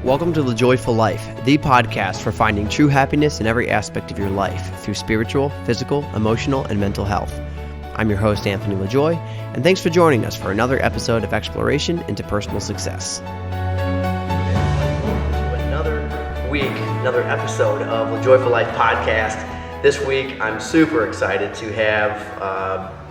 Welcome to The Joyful Life, the podcast for finding true happiness in every aspect of your life through spiritual, physical, emotional, and mental health. I'm your host, Anthony LaJoy, and thanks for joining us for another episode of exploration into personal success. Another week, another episode of The Joyful Life podcast. This week, I'm super excited to have,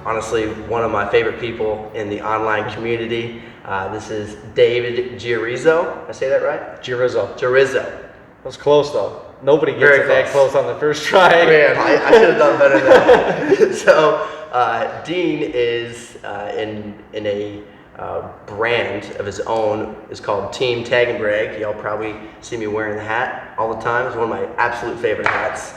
honestly, one of my favorite people in the online community. This is David Giarrizzo. I say that right? Giarrizzo. That was close though. Nobody gets it that close on the first try. Man, I should have done better than that. So, Dean is in a brand of his own. It's called Team Tag and Brag. Y'all probably see me wearing the hat all the time. It's one of my absolute favorite hats.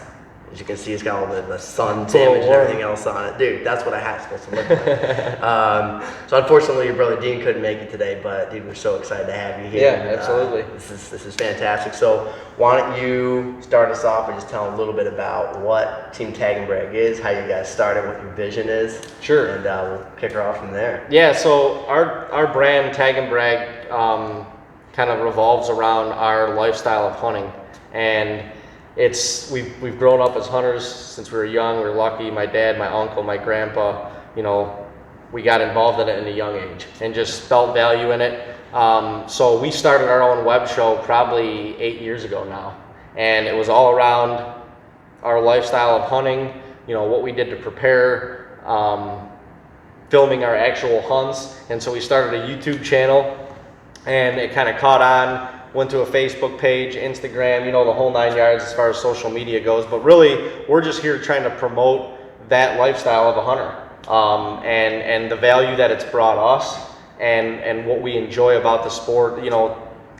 As you can see, it's got all the sun damage and everything else on it. Dude, that's what a hat's supposed to look like. So unfortunately, your brother Dean couldn't make it today, but dude, we're so excited to have you here. Yeah, absolutely. This is fantastic. So why don't you start us off and just tell a little bit about what Team Tag and Brag is, how you guys started, what your vision is. Sure. And we'll kick her off from there. Yeah, so our brand, Tag and Brag, kind of revolves around our lifestyle of hunting. And we've grown up as hunters since we were young. We were lucky. My dad, my uncle, my grandpa, we got involved in it in a young age and just felt value in it. So we started our own web show probably 8 years ago now. And it was all around our lifestyle of hunting, what we did to prepare, filming our actual hunts. And so we started a YouTube channel and it kind of caught on. Went to a Facebook page, Instagram, the whole 9 yards as far as social media goes. But really, we're just here trying to promote that lifestyle of a hunter and the value that it's brought us and what we enjoy about the sport. I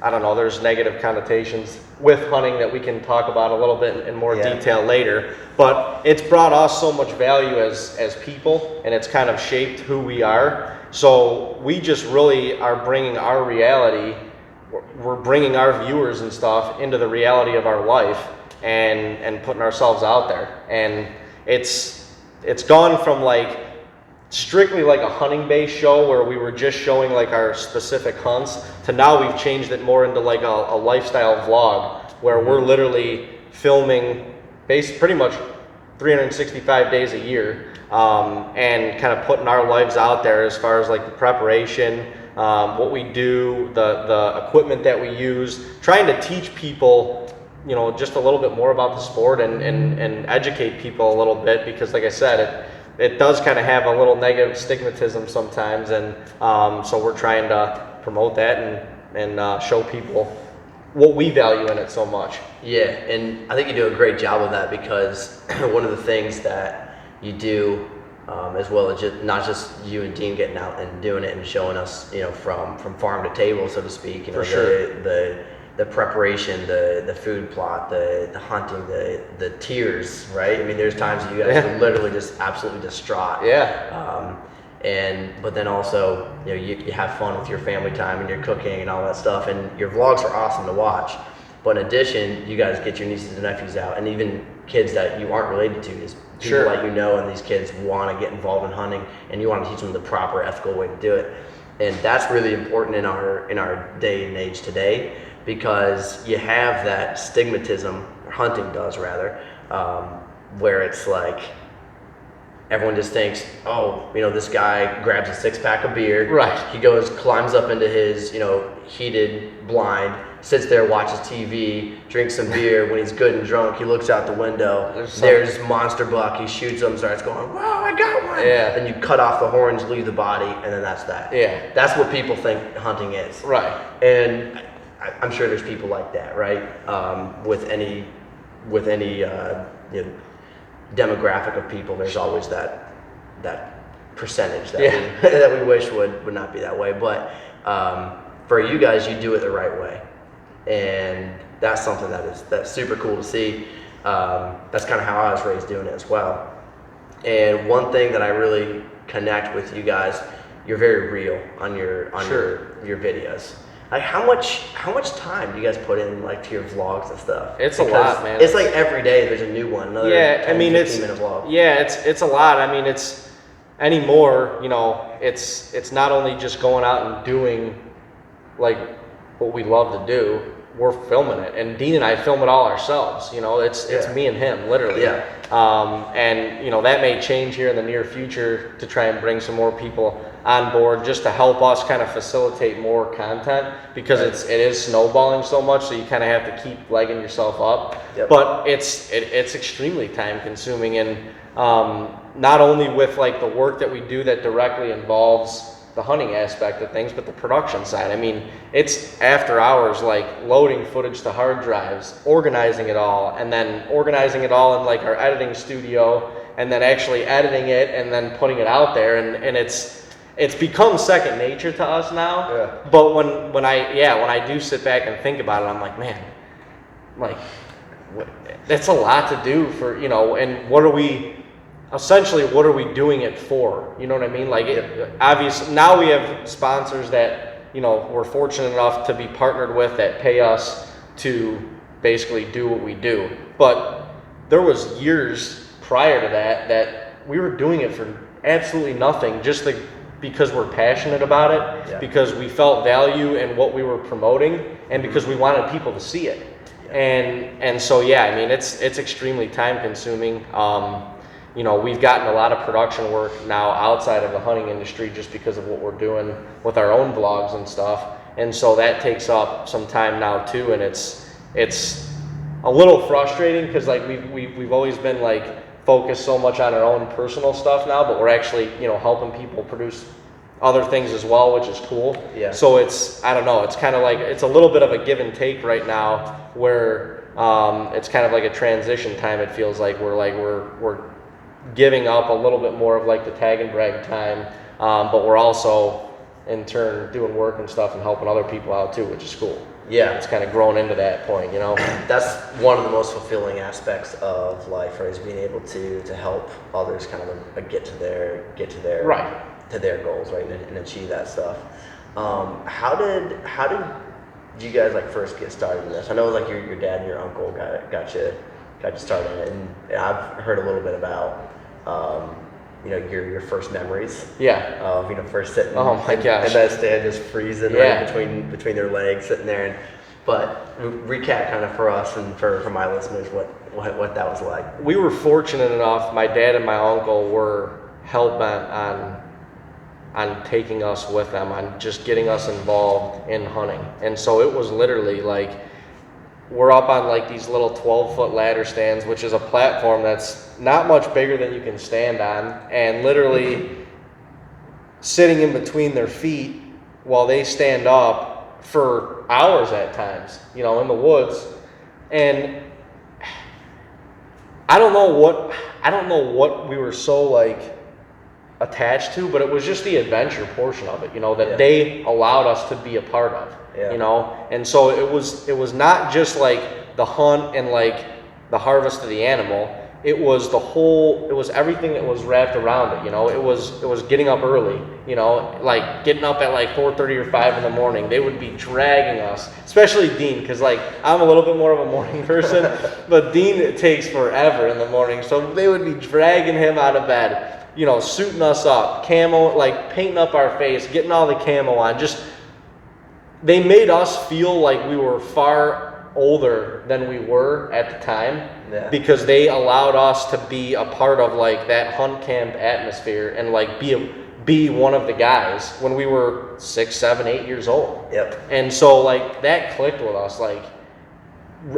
don't know, there's negative connotations with hunting that we can talk about a little bit in more detail later. But it's brought us so much value as people, and it's kind of shaped who we are. So we just really are bringing our reality. We're bringing our viewers and stuff into the reality of our life and putting ourselves out there. And it's gone from strictly like a hunting based show where we were just showing our specific hunts to now we've changed it more into a lifestyle vlog where we're literally filming pretty much 365 days a year and kind of putting our lives out there as far as the preparation, what we do, the equipment that we use, trying to teach people, just a little bit more about the sport and educate people a little bit because, like I said, it does kind of have a little negative stigmatism sometimes, and so we're trying to promote that and show people what we value in it so much. Yeah, and I think you do a great job of that because one of the things that you do as well as not just you and Dean getting out and doing it and showing us, from farm to table, so to speak. For sure. The preparation, the food plot, the hunting, the tears, right? I mean, there's times that you guys are literally just absolutely distraught. Yeah. But then also, you have fun with your family time and your cooking and all that stuff, and your vlogs are awesome to watch. But in addition, you guys get your nieces and nephews out, and even kids that you aren't related to, just people like and these kids want to get involved in hunting, and you want to teach them the proper ethical way to do it. And that's really important in our day and age today, because you have that stigmatism, or hunting does rather, where it's everyone just thinks, this guy grabs a 6-pack of beer. Right. He climbs up into his, heated blind, sits there, watches TV, drinks some beer. When he's good and drunk, he looks out the window. There's monster buck. He shoots him, starts going, "Wow, I got one!" Yeah. Then you cut off the horns, leave the body, and then that's that. Yeah. That's what people think hunting is. Right. And I'm sure there's people like that, right? With any demographic of people, there's always that percentage that we wish would not be that way. But for you guys, you do it the right way, and that's something that's super cool to see. That's kind of how I was raised doing it as well. And one thing that I really connect with you guys, you're very real on your videos. How much time do you guys put in to your vlogs and stuff? It's a lot, man. It's every day there's a new one. Another 15-minute vlog. Yeah, it's a lot. I mean, it's anymore. It's not only just going out and doing what we love to do. we're filming it, and Dean and I film it all ourselves. You know, it's me and him, literally. Yeah. And you know, that may change here in the near future to try and bring some more people on board just to help us kind of facilitate more content, because it is snowballing so much, so you kind of have to keep legging yourself up. Yep. But it's extremely time consuming, and not only with like the work that we do that directly involves the hunting aspect of things, but the production side. I mean, it's after hours, like loading footage to hard drives, organizing it all, and then organizing it all in like our editing studio, and then actually editing it and then putting it out there, and it's become second nature to us now. Yeah. But when I do sit back and think about it, I'm like, man, like that's a lot to do for, you know, and what are we doing it for? You know what I mean? Like, obviously now we have sponsors that, you know, we're fortunate enough to be partnered with that pay us to basically do what we do. But there was years prior to that we were doing it for absolutely nothing, just because we're passionate about it, because we felt value in what we were promoting, and because we wanted people to see it. And so, yeah, I mean, it's extremely time consuming. You know, we've gotten a lot of production work now outside of the hunting industry just because of what we're doing with our own vlogs and stuff. And so that takes up some time now too, and it's a little frustrating because like we've always been like focused so much on our own personal stuff now, but we're actually, you know, helping people produce other things as well, which is cool. Yeah. So it's, I don't know, it's kind of like, it's a little bit of a give and take right now, where it's kind of like a transition time. It feels like we're giving up a little bit more of like the tag and brag time, but we're also in turn doing work and stuff and helping other people out too, which is cool. Yeah, it's kind of grown into that point, you know. That's one of the most fulfilling aspects of life, right? Is being able to help others kind of get to their right to their goals, right, and achieve that stuff. How did you guys like first get started in this? I know like your dad and your uncle got you started, and I've heard a little bit about you know, your first memories. Yeah. Of, you know, first sitting in that stand just freezing right between their legs, sitting there. But recap kind of for us and for my listeners what that was like. We were fortunate enough, my dad and my uncle were hell-bent on taking us with them, on just getting us involved in hunting. And so it was literally like, we're up on like these little 12-foot ladder stands, which is a platform that's not much bigger than you can stand on, and literally sitting in between their feet while they stand up for hours at times, you know, in the woods. And I don't know what we were so like attached to, but it was just the adventure portion of it, you know, that they allowed us to be a part of. You know, and so it was not just like the hunt and like the harvest of the animal. It was everything that was wrapped around it. You know, it was getting up early. You know, like getting up at like 4:30 or 5 in the morning. They would be dragging us, especially Dean, because like I'm a little bit more of a morning person, but Dean, it takes forever in the morning. So they would be dragging him out of bed. You know, suiting us up, camo, like painting up our face, getting all the camo on, just. They made us feel like we were far older than we were at the time, because they allowed us to be a part of like that hunt camp atmosphere and like be one of the guys when we were 6, 7, 8 years old. Yep. And so like that clicked with us like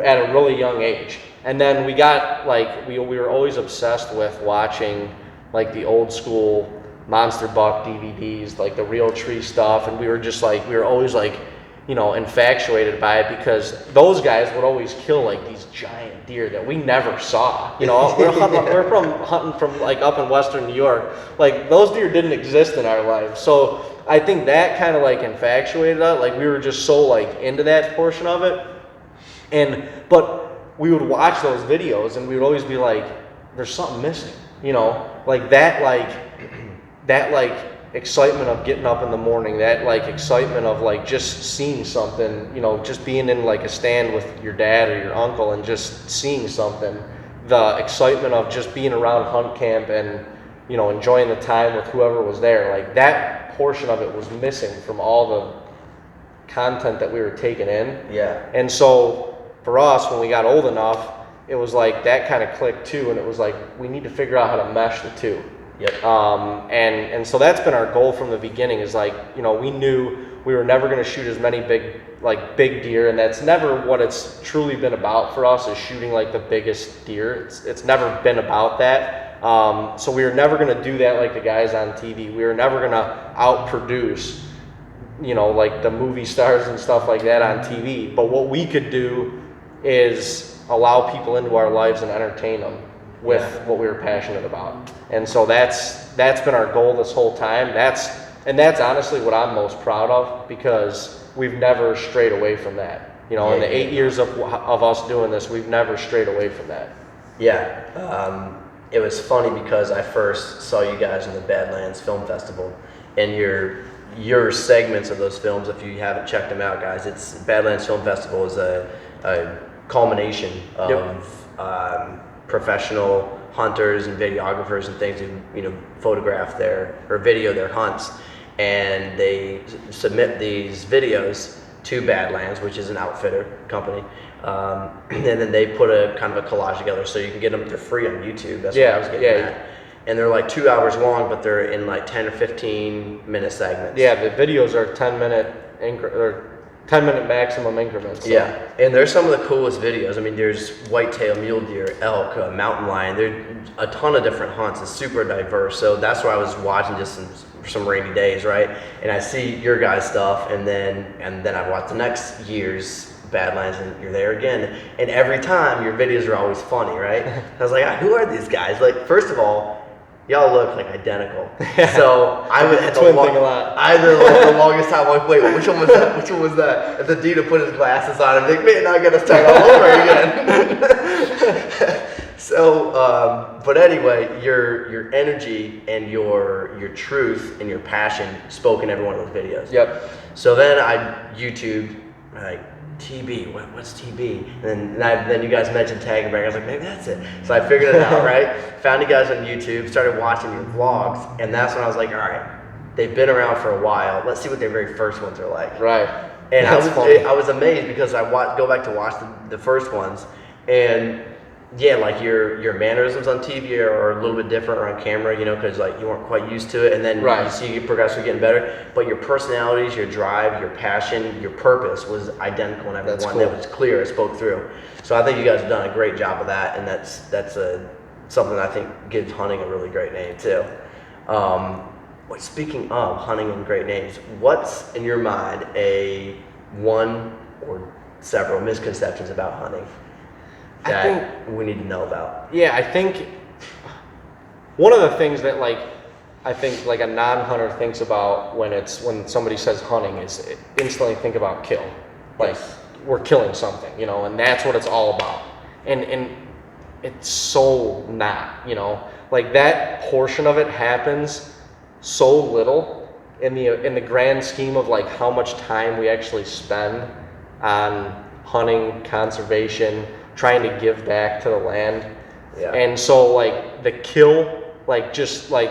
at a really young age. And then we got like we were always obsessed with watching like the old school Monster Buck DVDs, like the Real Tree stuff, and we were always like, you know, infatuated by it, because those guys would always kill like these giant deer that we never saw. You know, we're hunting from like up in Western New York. Like those deer didn't exist in our lives. So I think that kind of like infatuated us. Like we were just so like into that portion of it. But we would watch those videos and we would always be like, there's something missing. You know, like that excitement of getting up in the morning, that like excitement of like just seeing something, you know, just being in like a stand with your dad or your uncle and just seeing something, the excitement of just being around hunt camp and, you know, enjoying the time with whoever was there, like that portion of it was missing from all content that we were taking in. Yeah. And so for us, when we got old enough, it was like that kind of clicked too, and it was like we need to figure out how to mesh the two. Yep. And so that's been our goal from the beginning. Is like, you know, we knew we were never going to shoot as many big deer, and that's never what it's truly been about for us, is shooting like the biggest deer. It's never been about that. So we were never going to do that like the guys on TV. We were never going to outproduce, you know, like the movie stars and stuff like that on TV. But what we could do is allow people into our lives and entertain them with what we were passionate about. And so that's been our goal this whole time. That's honestly what I'm most proud of, because we've never strayed away from that. You know, in the 8 years of us doing this, we've never strayed away from that. Yeah. It was funny because I first saw you guys in the Badlands Film Festival, and your segments of those films, if you haven't checked them out, guys, it's Badlands Film Festival is a culmination of professional hunters and videographers and things who, you know, photograph or video their hunts, and they submit these videos to Badlands, which is an outfitter company, and then they put a kind of a collage together, so you can get them. They're free on YouTube. That's what I was getting at. And they're like 2 hours long, but they're in like 10 or 15 minute segments. Yeah, the videos are 10-minute maximum increments. So. Yeah, and there's some of the coolest videos. I mean, there's whitetail, mule deer, elk, mountain lion. There's a ton of different hunts. It's super diverse. So that's why I was watching just some rainy days, right? And I see your guys' stuff, and then I watch the next year's Badlands, and you're there again. And every time your videos are always funny, right? I was like, who are these guys? Like, first of all, y'all look like identical. So I would have the longest time. Like, wait, which one was that? Which one was that? And the dude would put his glasses on and think, man, now I got to start all over again. So, but anyway, your energy and your truth and your passion spoke in every one of those videos. Yep. So then I YouTubed, like, TB, what's TB? And then you guys mentioned Tag and Brag. I was like, maybe that's it. So I figured it out, right? Found you guys on YouTube, started watching your vlogs, and that's when I was like, all right, they've been around for a while. Let's see what their very first ones are like. Right. And I was amazed because I go back to watch the first ones, and yeah, like your mannerisms on TV are a little bit different or on camera, you know, because like you weren't quite used to it, and then you see you progressively getting better. But your personalities, your drive, your passion, your purpose was identical in every one. That was clear. It spoke through. So I think you guys have done a great job of that, and that's something that I think gives hunting a really great name too. Speaking of hunting and great names, what's in your mind one or several misconceptions about hunting that we need to know about? Yeah, I think one of the things that I think a non-hunter thinks about when somebody says hunting is instantly think about kill. Like we're killing something, you know, and that's what it's all about. And it's so not, you know, like that portion of it happens so little in the grand scheme of like how much time we actually spend on hunting, conservation, trying to give back to the land. Yeah. And so like the kill, like just like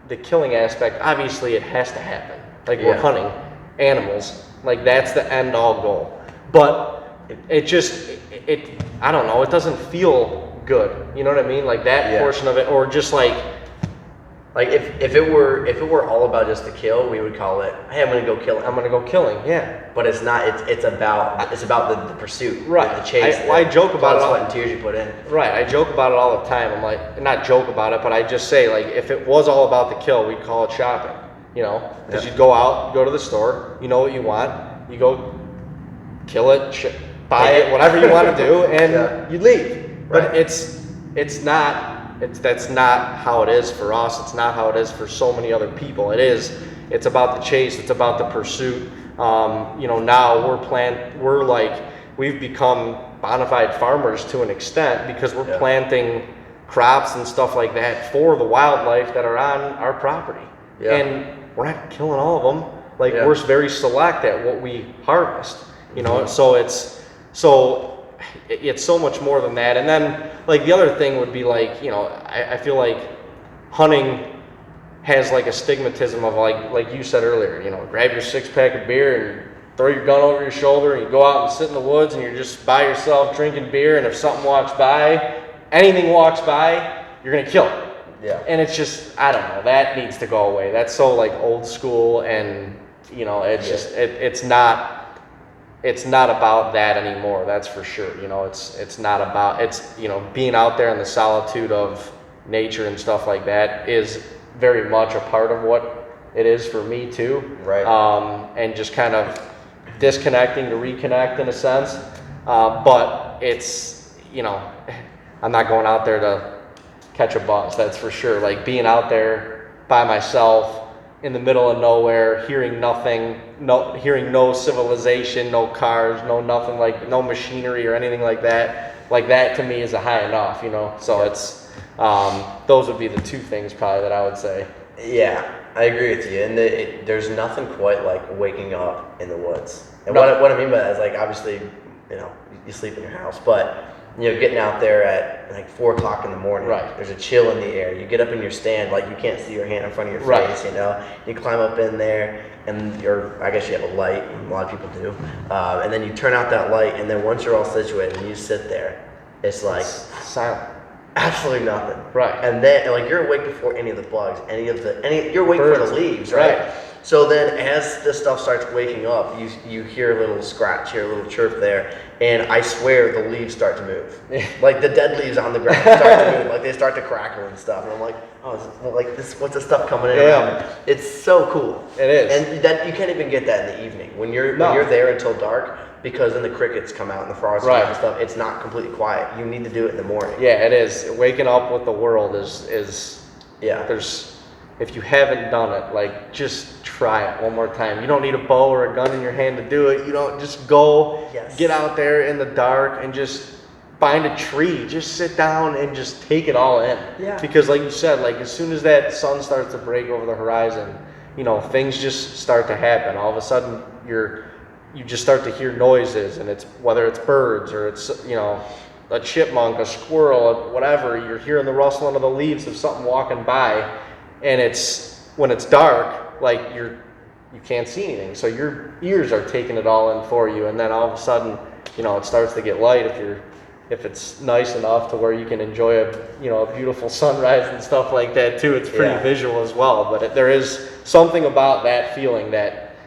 the killing aspect, obviously it has to happen. Like we're hunting animals, like that's the end all goal. But it I don't know, it doesn't feel good. You know what I mean? Like that portion of it, or just like if it were all about just the kill, we would call it, hey, I'm gonna go killing. I'm gonna go killing. Yeah. But it's not. It's about the pursuit. Right. The chase. I joke about it. Sweat and tears you put in. Right. I joke about it all the time. I'm like, not joke about it, but I just say like, if it was all about the kill, we'd call it shopping. You know, because you'd go out, you go to the store, you know what you want, you go kill it, buy it, whatever you want to do, and you leave. Right. But that's not how it is for us. It's not how it is for so many other people. It's about the chase. It's about the pursuit. You know, now we've become bona fide farmers to an extent because we're planting crops and stuff like that for the wildlife that are on our property. Yeah. And we're not killing all of them. Like we're very select at what we harvest, you know, so it's so much more than that. And then like the other thing would be like, you know, I feel like hunting has like a stigmatism of like you said earlier, you know, grab your 6-pack of beer and throw your gun over your shoulder and you go out and sit in the woods and you're just by yourself drinking beer, and if something walks by, anything walks by, you're gonna kill it. Yeah. And it's just, I don't know, that needs to go away. That's so like old school, and you know, it's just it's not about that anymore. That's for sure. You know, it's not about, it's, you know, being out there in the solitude of nature and stuff like that is very much a part of what it is for me too. Right. And just kind of disconnecting to reconnect in a sense. But it's, you know, I'm not going out there to catch a bus, that's for sure. Like being out there by myself in the middle of nowhere, hearing nothing, hearing no civilization, no cars, no nothing, like no machinery or anything like that. Like that to me is a high enough, you know. So it's those would be the two things probably that I would say. Yeah, I agree with you. And there's nothing quite like waking up in the woods. And No. what I mean by that is, like, obviously, you know, you sleep in your house, but you know, getting out there at like 4 o'clock in the morning, Right. There's a chill in the air. You get up in your stand, like you can't see your hand in front of your Right. face, you know. You climb up in there, and I guess you have a light, and a lot of people do. And then you turn out that light, and then once you're all situated and you sit there, it's like Silent. absolutely nothing. Right. And then, like, you're awake before any of the bugs, you're awake for Birds. the leaves, right? Right. So then as this stuff starts waking up, you hear a little scratch here, a little chirp there, and I swear the leaves start to move. Like the dead leaves on the ground start to move, like they start to crackle and stuff. And I'm like, oh, what's this stuff coming in around me? It's so cool. It is. And that you can't even get that in the evening. When you're there until dark, because then the crickets come out and the frogs come out and stuff, it's not completely quiet. You need to do it in the morning. Yeah, it is. Waking up with the world is Yeah. if you haven't done it, like, just try it one more time. You don't need a bow or a gun in your hand to do it. You don't, just go, get out there in the dark and just find a tree. Just sit down and just take it all in. Yeah. Because like you said, like as soon as that sun starts to break over the horizon, you know, things just start to happen. All of a sudden you just start to hear noises, and it's whether it's birds or it's, you know, a chipmunk, a squirrel, whatever. You're hearing the rustling of the leaves of something walking by. And it's when it's dark, like you can't see anything, so your ears are taking it all in for you. And then all of a sudden, you know, it starts to get light if it's nice enough to where you can enjoy a beautiful sunrise and stuff like that too. It's pretty visual as well. But there is something about that feeling that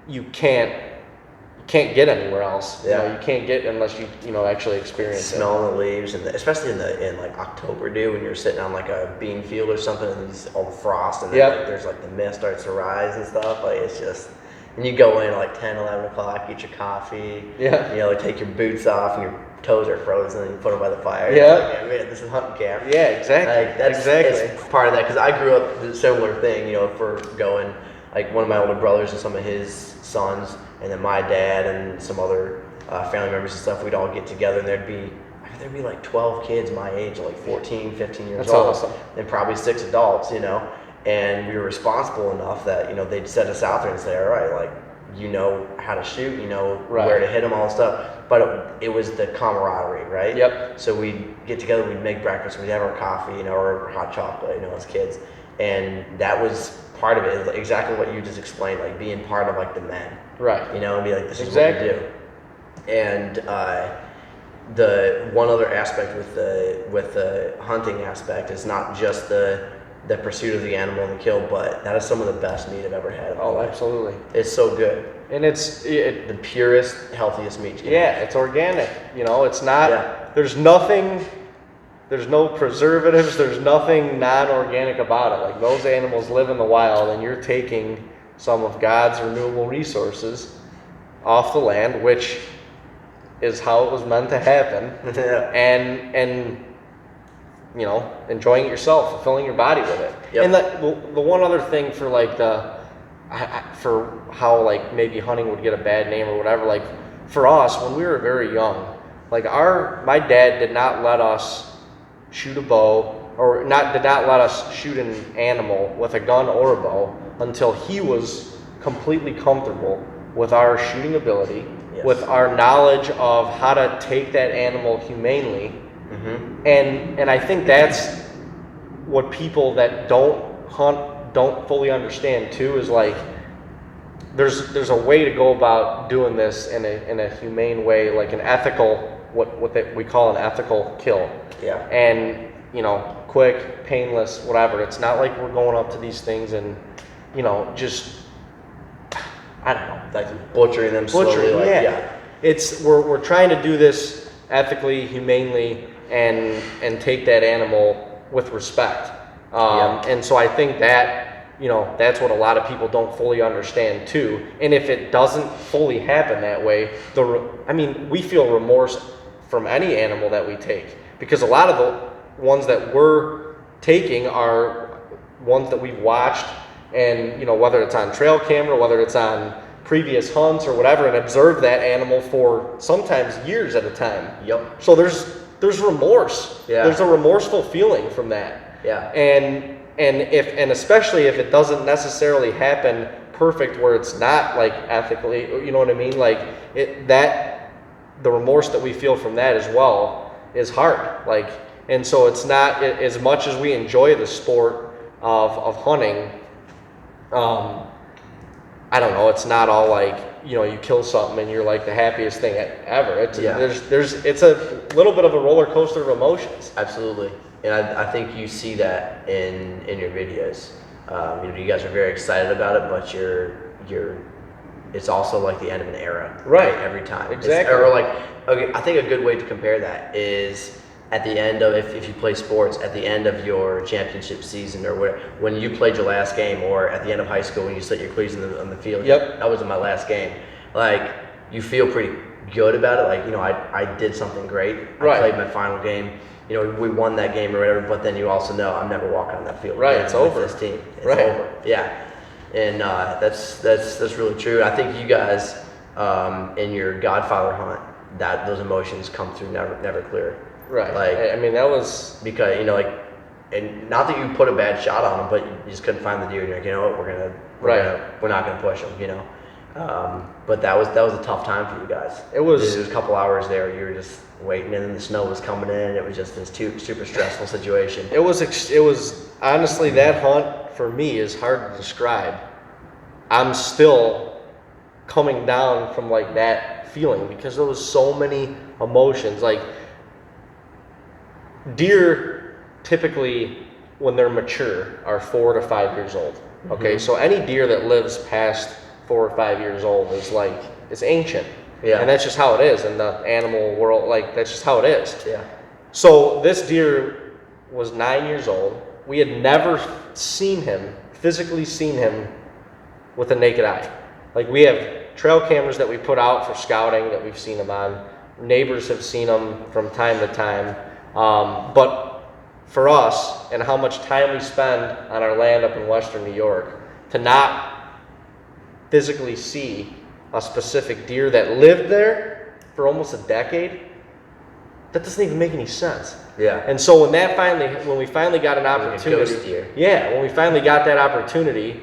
you can't get anywhere else. Yeah. You know, you can't get unless you actually experience smelling the leaves, and especially in like October, dude, when you're sitting on like a bean field or something, and all the frost, and then like, there's like the mist starts to rise and stuff. Like it's just, and you go in at like 10, 11 o'clock, get your coffee. Yeah. You know, like take your boots off, and your toes are frozen, and you put them by the fire. Yeah. Like, yeah, man, this is hunting camp. Yeah, exactly. Like, that's it's part of that, because I grew up with a similar thing. You know, for going, like one of my older brothers and some of his sons, and then my dad and some other family members and stuff, we'd all get together, and there'd be like 12 kids my age, like 14, 15 years That's old. awesome. And probably 6 adults, you know. And we were responsible enough that, you know, they'd set us out there and say, all right, like, you know how to shoot, you know where to hit them, all that stuff. But it was the camaraderie, right? Yep. So we'd get together, we'd make breakfast, we'd have our coffee, you know, or our hot chocolate, you know, as kids. And that was part of it, exactly what you just explained, like being part of like the men. Right. You know, and be like, this is what we do. And the one other aspect with the hunting aspect is not just the pursuit of the animal and the kill, but that is some of the best meat I've ever had. Oh, absolutely. It's so good. And it's the purest, healthiest meat you can have. it's organic. You know, it's not, there's nothing, there's no preservatives, there's nothing non-organic about it. Like, those animals live in the wild, and you're taking some of God's renewable resources off the land, which is how it was meant to happen. and you know, enjoying it yourself, fulfilling your body with it. Yep. And the one other thing for like for how like maybe hunting would get a bad name or whatever, like for us when we were very young, like my dad did not let us shoot a bow, or did not let us shoot an animal with a gun or a bow until he was completely comfortable with our shooting ability, with our knowledge of how to take that animal humanely. Mm-hmm. And I think that's what people that don't hunt don't fully understand too, is like there's a way to go about doing this in a humane way, like an ethical, what we call an ethical kill. Yeah. And quick, painless, whatever. It's not like we're going up to these things and just, I don't know, like butchering them slowly. Like, yeah. It's we're trying to do this ethically, humanely, and take that animal with respect. And so I think that that's what a lot of people don't fully understand too. And if it doesn't fully happen that way, we feel remorse from any animal that we take, because a lot of the ones that we're taking are ones that we've watched, and whether it's on trail camera, whether it's on previous hunts or whatever, and observed that animal for sometimes years at a time. Yep. So there's remorse. Yeah. There's a remorseful feeling from that. Yeah. And especially if it doesn't necessarily happen perfect, where it's not like ethically, you know what I mean? Like the remorse that we feel from that as well is hard. Like, and so it's not as much as we enjoy the sport of hunting. I don't know. It's not all like you kill something and you're like the happiest thing ever. It's it's a little bit of a roller coaster of emotions. Absolutely. And I think you see that in your videos. You guys are very excited about it, but it's also like the end of an era, right? Every time, exactly. I think a good way to compare that is at the end of, if you play sports, at the end of your championship season, or when you played your last game, or at the end of high school when you set your cleats on the field. Yep. That was my last game. Like, you feel pretty good about it. Like, I did something great. Right. I played my final game. We won that game or whatever, but then you also know I'm never walking on that field. Right, again it's over. This team. It's right. over. Yeah. And that's really true. I think you guys, in your Godfather hunt, that those emotions come through never clear. Right. Like, that was because and not that you put a bad shot on them, but you just couldn't find the deer. And you're like, you know what, we're not gonna push them. But that was a tough time for you guys. It was a couple hours there. You were just waiting, and then the snow was coming in. It was just this super stressful situation. It was honestly, that hunt for me is hard to describe. I'm still coming down from like that feeling, because there was so many emotions. Like, deer typically, when they're mature, are 4 to 5 years old. Okay, so any deer that lives past 4 or 5 years old is ancient. Yeah. And that's just how it is in the animal world. Like, that's just how it is. Yeah. So this deer was 9 years old. We had never physically seen him with a naked eye. Like, we have trail cameras that we put out for scouting that we've seen him on. Neighbors have seen him from time to time. But for us, and how much time we spend on our land up in Western New York, to not physically see a specific deer that lived there for almost a decade, that doesn't even make any sense. Yeah. And so when we finally got an opportunity, like a ghost deer. Yeah, when we finally got that opportunity,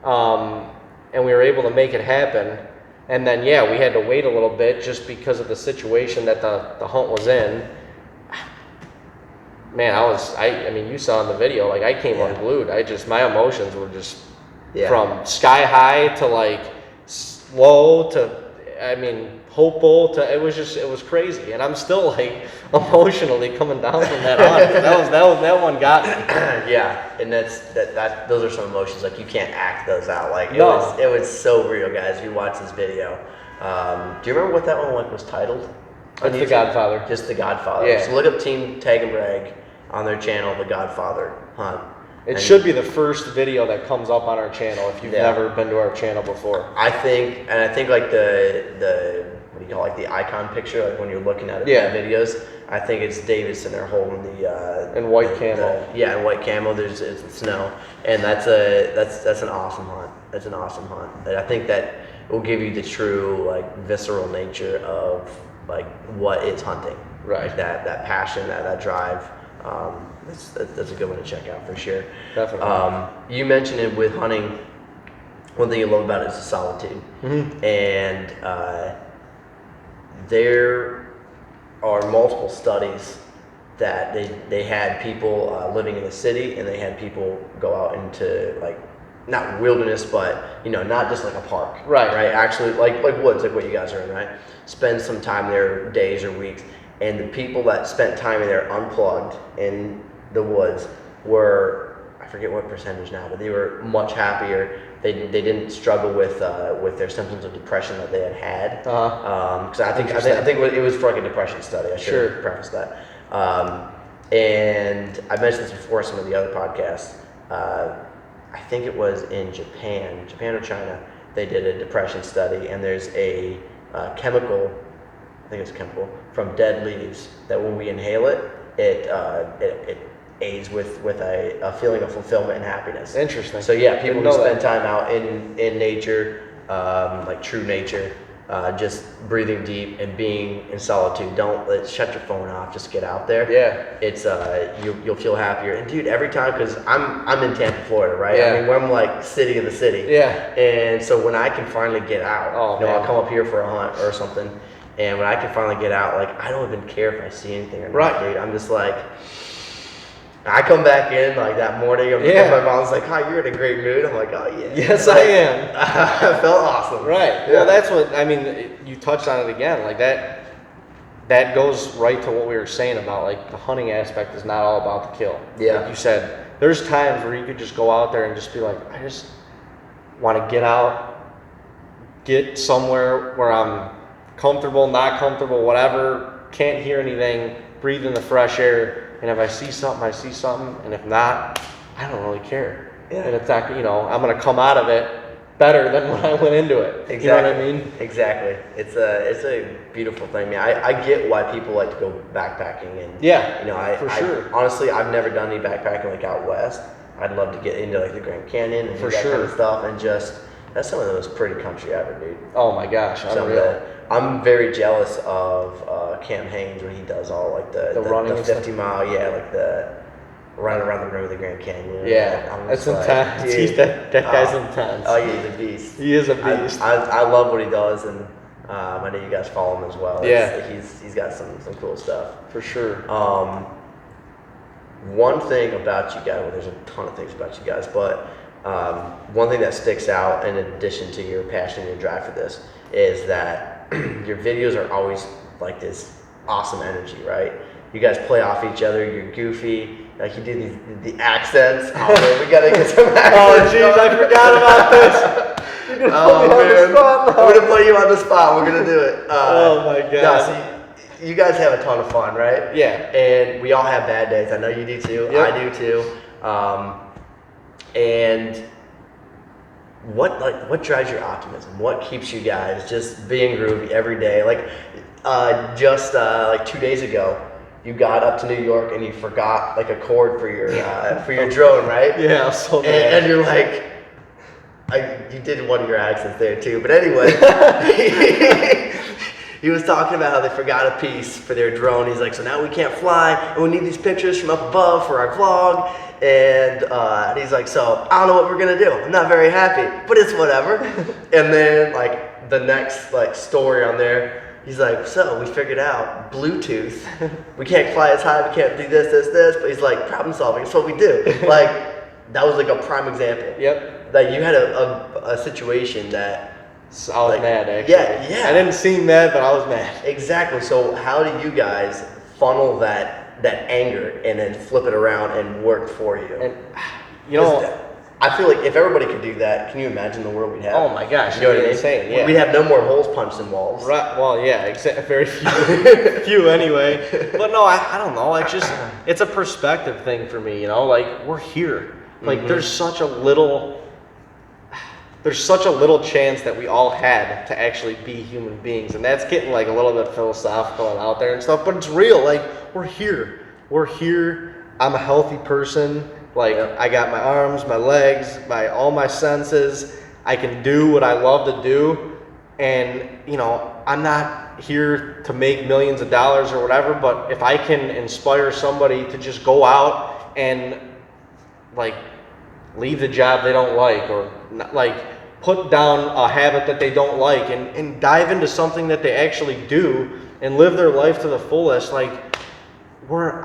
and we were able to make it happen, and then we had to wait a little bit just because of the situation that the hunt was in. Man, I mean, you saw in the video, like, I came unglued. My emotions were just from sky high to like low to, hopeful to, it was crazy. And I'm still like emotionally coming down from that hunt. That one got me. Yeah, and those are some emotions, like, you can't act those out. Like, it No. was so real, guys. You watch this video. Do you remember what that one was titled? It's The Godfather. Just The Godfather. Yeah. So look up Team Tag and Brag on their channel, The Godfather Hunt. It should be the first video that comes up on our channel if you've never been to our channel before. I think like the what do you call it, like the icon picture, like when you're looking at it in the videos, I think it's Davis in there holding the in white camo. In white camo. It's snow, and that's an awesome hunt. That's an awesome hunt. And I think that will give you the true, like, visceral nature of, like, what is hunting. Right. Like that passion, that drive. That's a good one to check out for sure. Definitely. You mentioned it with hunting. One thing you love about it is the solitude. Mm-hmm. And there are multiple studies that they had people living in the city, and they had people go out into, like, not wilderness, but not just like a park, Right. Actually, like woods, like what you guys are in, right? Spend some time there, days or weeks, and the people that spent time in there unplugged in the woods were, I forget what percentage now, but they were much happier. They didn't struggle with their symptoms of depression that they had. Because I think it was for like a depression study. I should have prefaced that. And I mentioned this before in some of the other podcasts. I think it was in Japan or China. They did a depression study, and there's a chemical, I think it's a chemical from dead leaves that when we inhale it, it aids with a feeling of fulfillment and happiness. Interesting. So yeah, people who spend time out in nature, like true nature, just breathing deep and being in solitude. Shut your phone off. Just get out there. Yeah. It's you'll feel happier. And dude, every time, because I'm in Tampa, Florida, right? Yeah. I mean, we're like city of the city. Yeah. And so when I can finally get out, I'll come up here for a hunt or something. And when I can finally get out, like I don't even care if I see anything or not, dude. I'm just like. I come back in like that morning, my mom's like, "Hi, you're in a great mood." I'm like, "Oh yeah." Yes, I am. I felt awesome. Right. Yeah. Well, that's what I mean. You touched on it again, like that. That goes right to what we were saying about like the hunting aspect is not all about the kill. Yeah. Like you said, there's times where you could just go out there and just be like, I just want to get out, get somewhere where I'm comfortable, not comfortable, whatever. Can't hear anything. Breathe in the fresh air. And if I see something, I see something. And if not, I don't really care. Yeah. And it's not, I'm going to come out of it better than when I went into it. Exactly. You know what I mean? Exactly. It's a beautiful thing. I mean, I get why people like to go backpacking. And for sure. Honestly, I've never done any backpacking like out west. I'd love to get into like the Grand Canyon and do that kind of stuff. And that's some of the most pretty country ever, dude. Oh my gosh, unreal. I'm very jealous of Cam Haines when he does all like the running, the 50 mile, like the running around the rim of the Grand Canyon. Yeah, that's intense. That guy's intense. Oh, yeah, he's a beast. He is a beast. I love what he does, and I know you guys follow him as well. Yeah, he's got some cool stuff for sure. One thing about you guys, well, there's a ton of things about you guys, but one thing that sticks out in addition to your passion and your drive for this is that your videos are always like this awesome energy, right? You guys play off each other, you're goofy, like you do the accents. Oh man, we gotta get some accents. Oh jeez, I forgot about this. You're gonna put me on the spot now. We're gonna put you on the spot, we're gonna do it. Oh my god. No, you guys have a ton of fun, right? Yeah. And we all have bad days. I know you do too. Yep. I do too. And what drives your optimism? What keeps you guys just being groovy every day? Like like 2 days ago, you got up to New York and you forgot like a cord for your drone, right? Yeah, so bad. And you're like, you did one of your accents there too. But anyway, he was talking about how they forgot a piece for their drone. He's like, so now we can't fly, and we need these pictures from up above for our vlog. And he's like, so I don't know what we're gonna do. I'm not very happy, but it's whatever. And then like the next like story on there, he's like, so we figured out Bluetooth. We can't fly as high. We can't do this. But he's like, problem solving. It's what we do. Like that was like a prime example. Yep. Like you had a situation that. So I was mad actually. Yeah. I didn't seem mad, but I was mad. Exactly. So how do you guys funnel that anger and then flip it around and work for you? And I feel like if everybody could do that, can you imagine the world we'd have? Oh my gosh, you know what I mean? insane. Yeah. We'd have no more holes punched in walls. Right. Well, yeah, very few anyway. But no, I don't know. It's a perspective thing for me. Like we're here. Like there's such a little chance that we all had to actually be human beings, and that's getting like a little bit philosophical and out there and stuff, but it's real. Like we're here. I'm a healthy person. Like I got my arms, my legs, all my senses. I can do what I love to do, and I'm not here to make millions of dollars or whatever, but if I can inspire somebody to just go out and like leave the job they don't like, or like put down a habit that they don't like and dive into something that they actually do and live their life to the fullest, like we're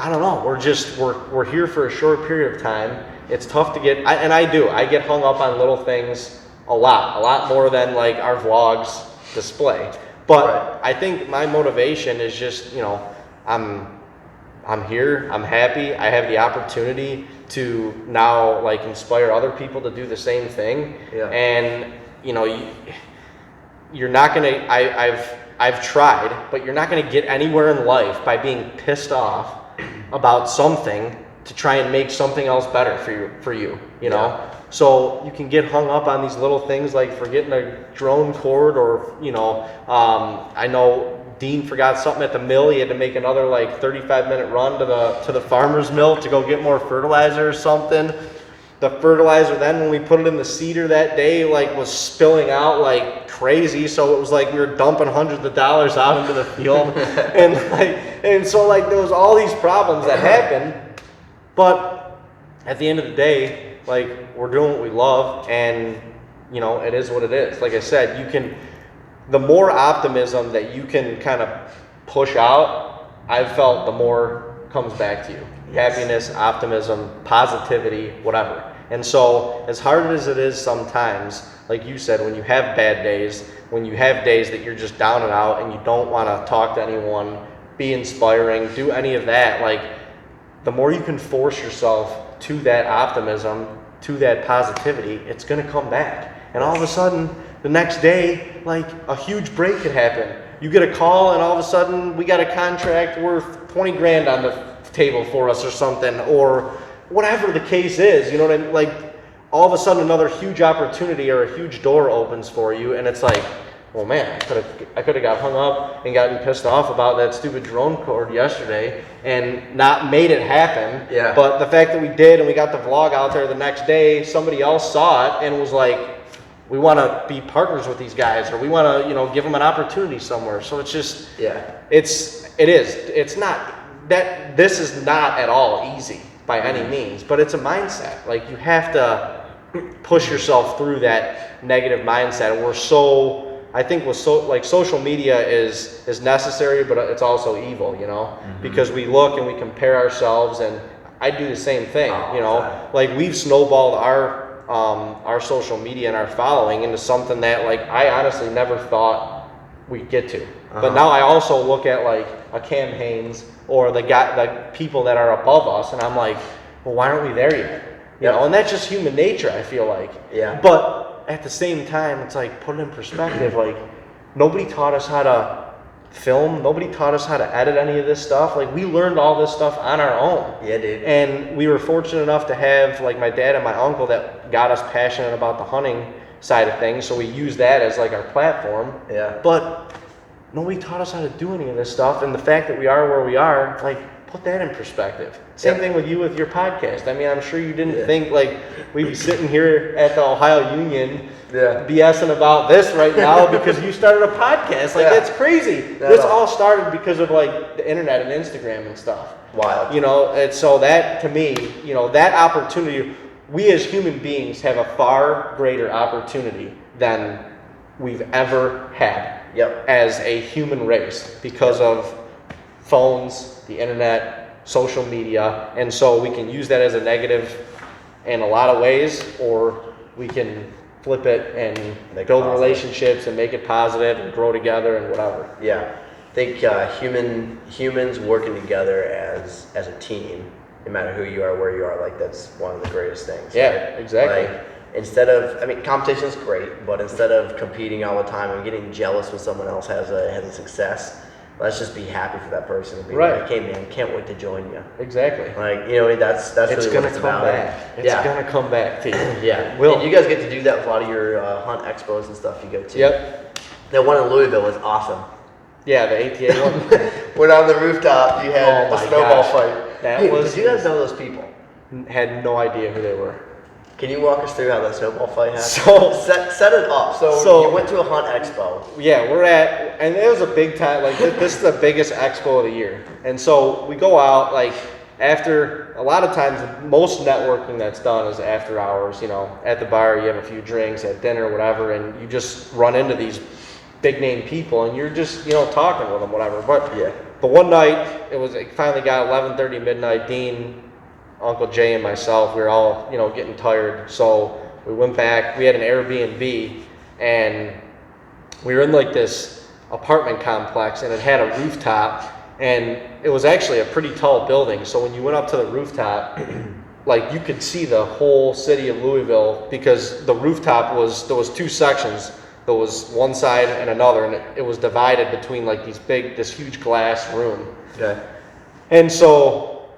here for a short period of time, it's tough to get, I get hung up on little things a lot more than like our vlogs display. But I think my motivation is just, I'm here, I'm happy, I have the opportunity to now like inspire other people to do the same thing. Yeah. And you're not gonna, I've tried, but you're not gonna get anywhere in life by being pissed off about something to try and make something else better for you, you know? Yeah. So you can get hung up on these little things like forgetting a drone cord, or, I know Dean forgot something at the mill. He had to make another like 35-minute run to the farmer's mill to go get more fertilizer or something. The fertilizer then, when we put it in the seeder that day, like was spilling out like crazy. So it was like we were dumping hundreds of dollars out into the field. and so like there was all these problems that happened. But at the end of the day, like we're doing what we love, and it is what it is. Like I said, the more optimism that you can kind of push out, I've felt the more comes back to you. Yes. Happiness, optimism, positivity, whatever. And so as hard as it is sometimes, like you said, when you have bad days, when you have days that you're just down and out and you don't want to talk to anyone, be inspiring, do any of that, like the more you can force yourself to that optimism, to that positivity, it's going to come back. And all of a sudden, the next day, like a huge break could happen. You get a call and all of a sudden we got a contract worth 20 grand on the table for us or something, or whatever the case is, you know what I mean? Like all of a sudden another huge opportunity or a huge door opens for you, and it's like, well man, I could have got hung up and gotten pissed off about that stupid drone cord yesterday and not made it happen. Yeah. But the fact that we did and we got the vlog out there the next day, somebody else saw it and was like, we want to be partners with these guys, or we want to, give them an opportunity somewhere. So it's just, it's not that this is not at all easy by any means, but it's a mindset. Like you have to push yourself through that negative mindset. And I think social media is necessary, but it's also evil, because we look and we compare ourselves, and I do the same thing, like we've snowballed our social media and our following into something that like I honestly never thought we'd get to. But now I also look at like a Cam Haynes or the people that are above us, and I'm like, well, why aren't we there yet? You know, and that's just human nature, I feel like. Yeah. But at the same time, it's like, put it in perspective, like nobody taught us how to film, nobody taught us how to edit any of this stuff. Like we learned all this stuff on our own. Yeah, dude. And we were fortunate enough to have like my dad and my uncle that got us passionate about the hunting side of things, so we used that as like our platform. Yeah. But nobody taught us how to do any of this stuff, and the fact that we are where we are, like, put that in perspective. Same thing with you with your podcast. I mean, I'm sure you didn't think like we'd be sitting here at the Ohio Union BSing about this right now because you started a podcast. Like that's crazy. This all started because of like the internet and Instagram and stuff. Wild. And so that to me, that opportunity, we as human beings have a far greater opportunity than we've ever had as a human race because of phones, the internet, social media, and so we can use that as a negative in a lot of ways, or we can flip it and build relationships and make it positive and grow together and whatever. Yeah, I think humans working together as a team, no matter who you are, where you are, like that's one of the greatest things. Yeah, right? Exactly. Like, instead of, competition is great, but instead of competing all the time and getting jealous when someone else has a success, let's just be happy for that person and be like, hey man, can't wait to join you. Exactly. Like, that's it's really gonna what it's come about. Back. It's gonna come back to you. Yeah. Will. And you guys get to do that with a lot of your hunt expos and stuff you go to. Yep. That one in Louisville was awesome. Yeah, the ATA one. Went on the rooftop, you had a snowball fight. Did you guys know those people? Had no idea who they were. Can you walk us through how that snowball fight happened? So set it up. So you went to a hunt expo. Yeah, and it was a big time. Like this is the biggest expo of the year, and so we go out like after. A lot of times, most networking that's done is after hours. At the bar, you have a few drinks, at dinner, whatever, and you just run into these big name people, and you're just talking with them, whatever. But one night it finally got 11:30 midnight. Dean Uncle Jay and myself, we were all, you know, getting tired. So we went back. We had an Airbnb, and we were in like this apartment complex, and it had a rooftop, and it was actually a pretty tall building. So when you went up to the rooftop, like you could see the whole city of Louisville, because the rooftop there was two sections. There was one side and another, and it was divided between like this huge glass room. Okay. And so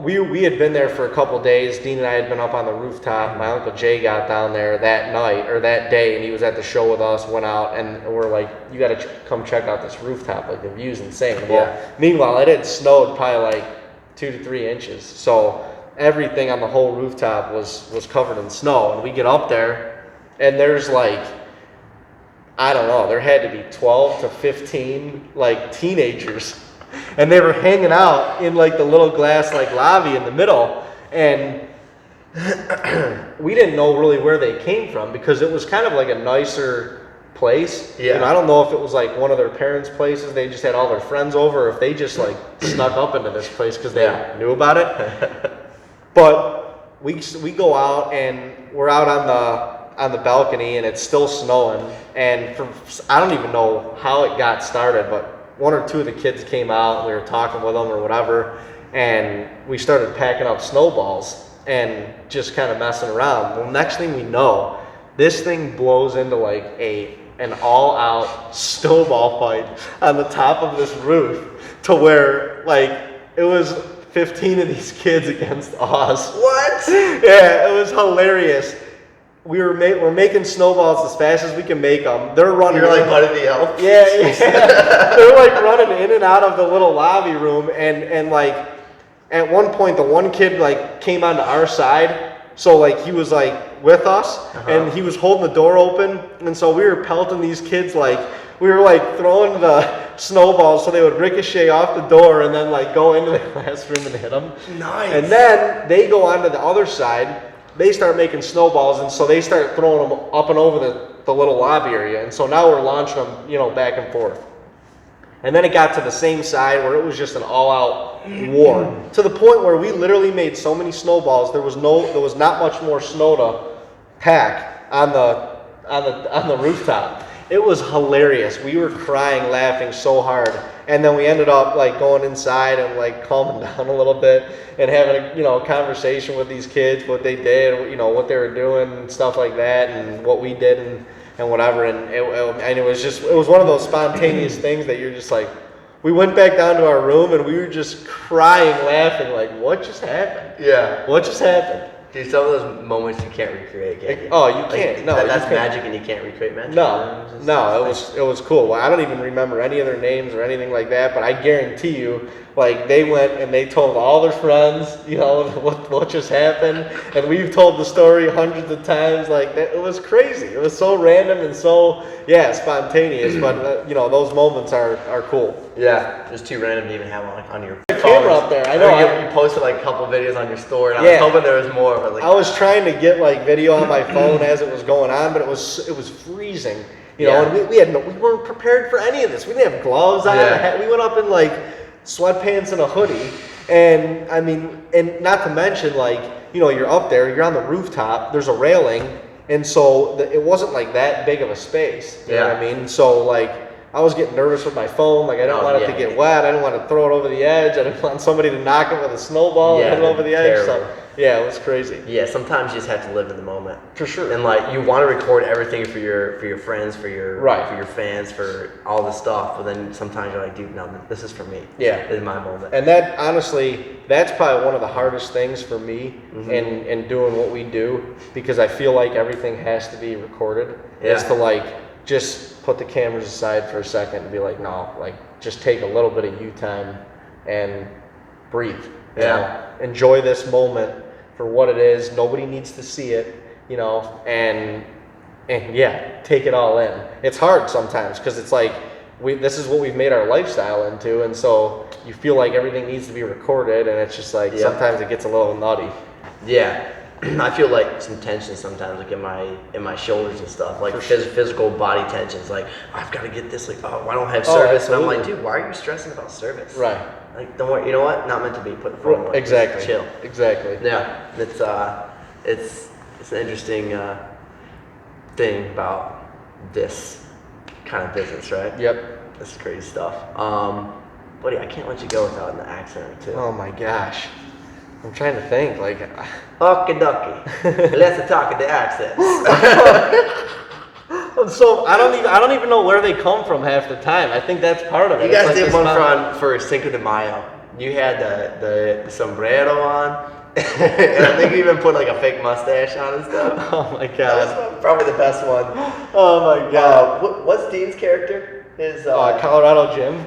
we had been there for a couple days. Dean and I had been up on the rooftop. My Uncle Jay got down there that night or that day, and he was at the show with us, went out, and we're like, you got to come check out this rooftop. Like, the view's insane. Well, meanwhile, it had snowed probably like 2 to 3 inches. So everything on the whole rooftop was covered in snow. And we get up there, and there's like, I don't know, there had to be 12 to 15 like teenagers, and they were hanging out in like the little glass like lobby in the middle, and we didn't know really where they came from, because it was kind of like a nicer place. Yeah. And I don't know if it was like one of their parents' places, they just had all their friends over, or if they just like snuck up into this place because they knew about it. But we go out, and we're out on the balcony, and it's still snowing, and I don't even know how it got started, but one or two of the kids came out, and we were talking with them or whatever, and we started packing up snowballs and just kind of messing around. Well, next thing we know, this thing blows into like an all-out snowball fight on the top of this roof, to where like it was 15 of these kids against us. What? Yeah, it was hilarious. We're making snowballs as fast as we can make them. They're running. You're like Buddy the Elf. Yeah. They're like running in and out of the little lobby room, and like at one point the one kid like came onto our side, so like he was like with us, and he was holding the door open, and so we were pelting these kids, like we were like throwing the snowballs so they would ricochet off the door and then like go into the classroom and hit them. Nice. And then they go onto the other side. They start making snowballs, and so they start throwing them up and over the little lobby area. And so now we're launching them, you know, back and forth. And then it got to the same side where it was just an all-out war, to the point where we literally made so many snowballs there was not much more snow to pack on the rooftop. It was hilarious. We were crying, laughing so hard. And then we ended up like going inside and like calming down a little bit and having a conversation with these kids, what they did, what they were doing and stuff like that, and what we did and whatever. And it was one of those spontaneous things that you're just like, we went back down to our room and we were just crying, laughing, like, what just happened? Yeah. What just happened? Dude, some of those moments you can't recreate, can you? Oh, you can't. No, that's magic, and you can't recreate magic. No, it was cool. Well, I don't even remember any of their names or anything like that, but I guarantee you, like, they went and they told all their friends, what just happened, and we've told the story hundreds of times. Like, it was crazy. It was so random and so spontaneous. But those moments are cool. Yeah, just too random to even have on your camera up there. I know. You posted like a couple videos on your story, and I was hoping there was more. But I was trying to get like video on my phone as it was going on, but it was freezing. And we weren't prepared for any of this. We didn't have gloves on. We went up in like sweatpants and a hoodie, and I mean, and not to mention, like, you're up there, you're on the rooftop, there's a railing, and so it wasn't like that big of a space. You know what I mean? So like, I was getting nervous with my phone. Like, I didn't want it to get wet. I didn't want to throw it over the edge. I didn't want somebody to knock it with a snowball and hit it over the edge. So, it was crazy. Yeah, sometimes you just have to live in the moment. For sure. And like, you want to record everything for your friends, for your fans, for all the stuff. But then sometimes you're like, dude, no, this is for me. Yeah, this is my moment. And that, honestly, that's probably one of the hardest things for me in doing what we do, because I feel like everything has to be recorded. Is to like just put the cameras aside for a second and be like, no, like, just take a little bit of you time and breathe. Enjoy this moment for what it is. Nobody needs to see it, and take it all in. It's hard sometimes, because it's like, this is what we've made our lifestyle into, and so you feel like everything needs to be recorded, and it's just like, sometimes it gets a little nutty. Yeah. I feel like some tension sometimes, like in my shoulders and stuff, like physical body tensions. Like, I've got to get this. Like, I don't have service, and I'm like, dude, why are you stressing about service? Right. Like, don't worry. You know what? Not meant to be. Put the phone away. Exactly. Just chill. Exactly. Yeah. It's an interesting thing about this kind of business, right? Yep. This is crazy stuff. Buddy, I can't let you go without an accent or two. Oh my gosh. I'm trying to think. Like, Okie dokie. Let's talk the accents. so I don't even know where they come from half the time. I think that's part of it. You guys It's like did one for Cinco de Mayo. You had the sombrero on, and I think you even put like a fake mustache on and stuff. Oh my god. That was probably the best one. Oh my god. What's Dean's character? His Colorado Jim.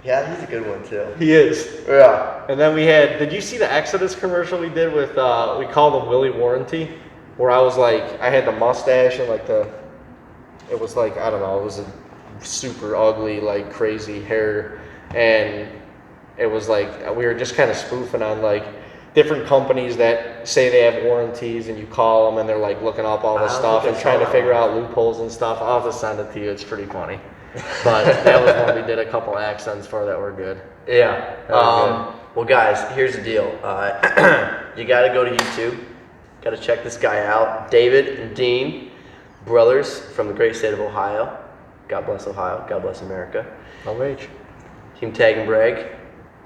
Yeah, he's a good one too. He is. Yeah. And then we had. Did you see the Exodus commercial we did with? We called him Willie Warranty, where I was like, I had the mustache and like the. It was like, I don't know. It was a super ugly, like crazy hair, and it was like we were just kind of spoofing on like different companies that say they have warranties, and you call them and they're like looking up all this stuff and trying to figure out loopholes and stuff. I'll have to send it to you. It's pretty funny. But that was one we did a couple accents for that were good. Yeah. Well, guys, here's the deal. You got to go to YouTube. Got to check this guy out. David and Dean, brothers from the great state of Ohio. God bless Ohio. God bless America. No rage. Team Tag and Brag.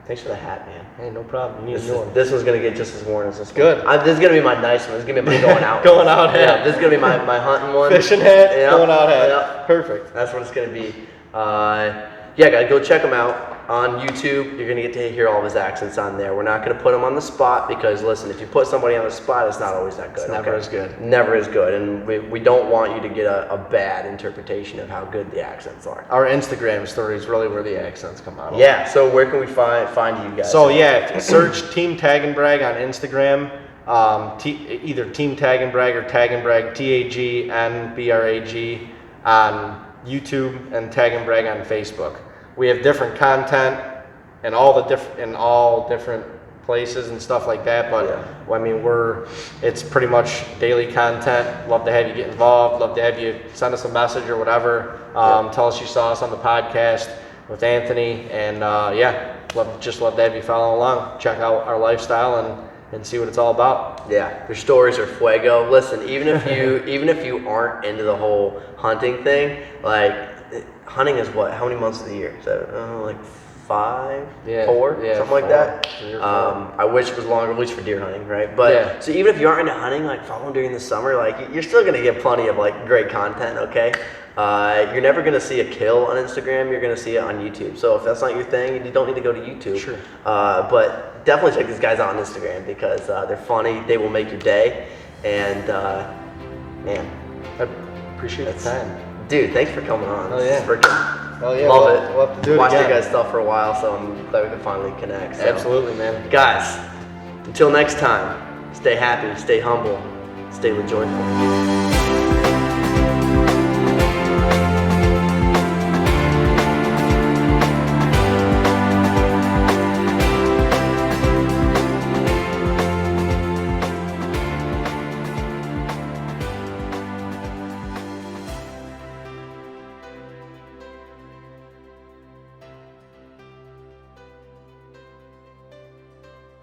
Thanks for the hat, man. Hey, no problem. You need a new one. This one's going to get just as worn as this Good. one. This is going to be my nice one. This is going to be my going out Going out hat. Yeah, this is going to be my hunting one. Fishing hat, Yeah. going out hat. Yeah. Perfect. That's what it's going to be. Yeah, guys, go check him out on YouTube. You're going to get to hear all of his accents on there. We're not going to put him on the spot because, listen, if you put somebody on the spot, it's not always that good. It's never as good. Never as good. And we don't want you to get a bad interpretation of how good the accents are. Our Instagram story is really where the accents come out of. Yeah, so where can we find you guys? So, yeah, search Team Tag and Brag on Instagram. Either Team Tag and Brag or Tag and Brag, TAGNBRAG on YouTube and Tag and Brag on Facebook. We have different content in all different places and stuff like that, but I mean it's pretty much daily content. Love to have you get involved. Love to have you send us a message or whatever. Tell us you saw us on the podcast with Anthony, and love to have you follow along. Check out our lifestyle and see what it's all about. Yeah, your stories are fuego. Listen, even if you aren't into the whole hunting thing, like hunting is what? How many months of the year? Is that like 5, 4, something like that. I wish it was longer, at least for deer hunting, right? But so even if you aren't into hunting, like follow them during the summer, like you're still gonna get plenty of like great content. Okay, you're never gonna see a kill on Instagram. You're gonna see it on YouTube. So if that's not your thing, you don't need to go to YouTube. Sure. But definitely check these guys out on Instagram because they're funny. They will make your day. And man, I appreciate the time. Dude, thanks for coming on. Oh yeah. Love it. We'll have to do it Watched again. your guys' stuff for a while, so I'm glad we could finally connect. So. Absolutely, man. Guys, until next time, stay happy, stay humble, stay joyful.